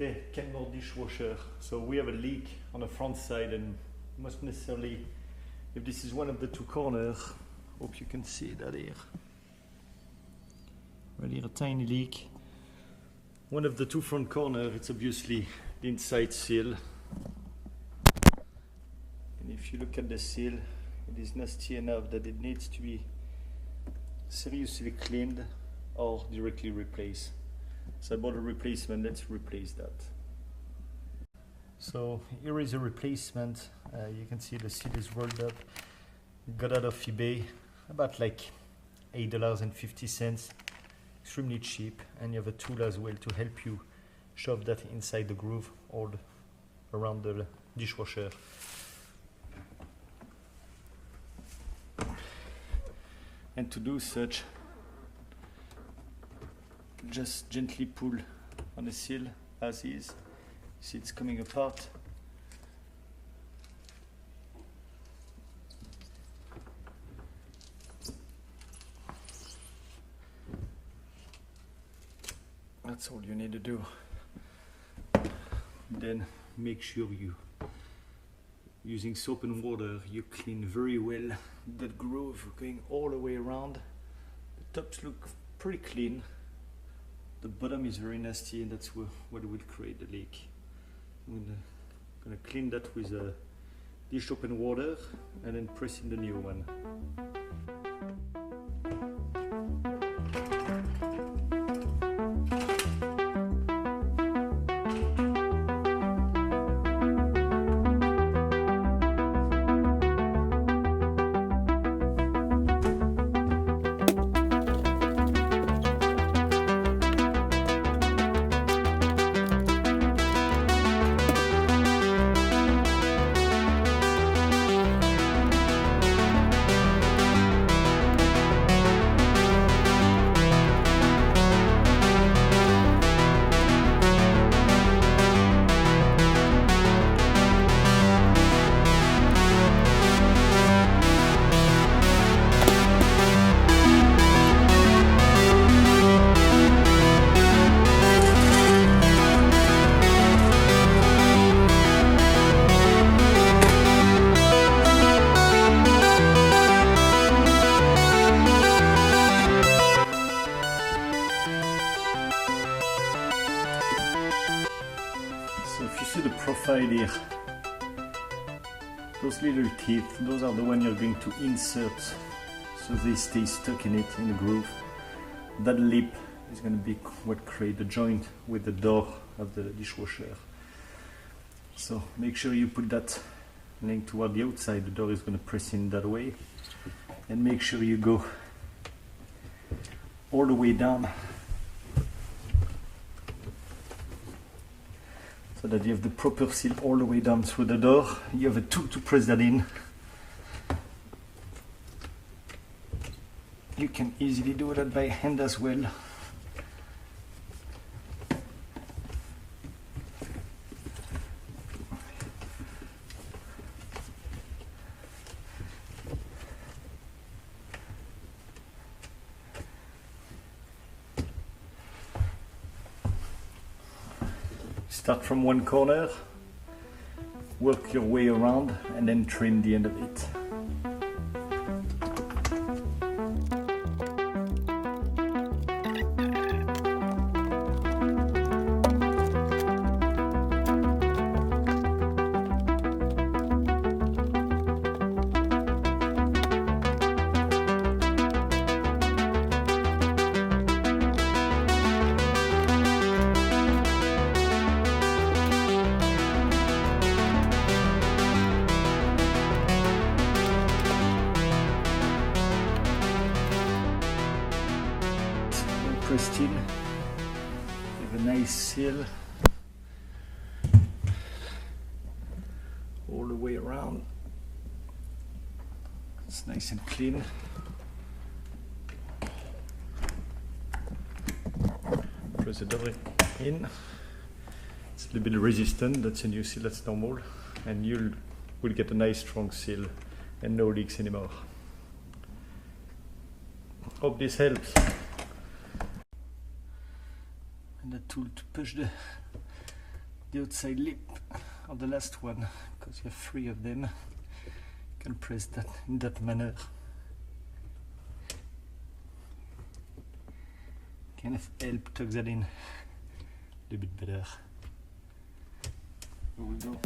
Okay, Kenmore dishwasher. So we have a leak on the front side, and must necessarily, if this is one of the two corners, hope you can see that here. Right here, a tiny leak. One of the two front corners, it's obviously the inside seal. And if you look at the seal, it is nasty enough that it needs to be seriously cleaned or directly replaced. So I bought a replacement. Let's replace that. So here is a replacement. You can see the seal is rolled up. Got out of eBay, about like $8.50. Extremely cheap, and you have a tool as well to help you shove that inside the groove all around the dishwasher. And to do such, just gently pull on the seal as is. See, it's coming apart. That's all you need to do. Then make sure you, using soap and water, you clean very well that groove going all the way around. The tops look pretty clean. The bottom is very nasty, and that's what will create the leak. I'm gonna clean that with dish soap and water, and then press in the new one. So if you see the profile here, those little teeth, those are the ones you're going to insert so they stay stuck in it, in the groove. That lip is going to be what create the joint with the door of the dishwasher. So make sure you put that laying toward the outside. The door is going to press in that way, and make sure you go all the way down so that you have the proper seal all the way down through the door. You have a tool to press that in. You can easily do that by hand as well. Start from one corner, work your way around, and then trim the end of it. Pressed in, you have a nice seal all the way around. It's nice and clean. Press the door in. It's a little bit resistant, that's a new seal, that's normal, and you will get a nice strong seal and no leaks anymore. Hope this helps. And the tool to push the the outside lip of the last one, because you have 3 of them. You can press that in that manner. Kind of help tuck that in a little bit better. Here we go.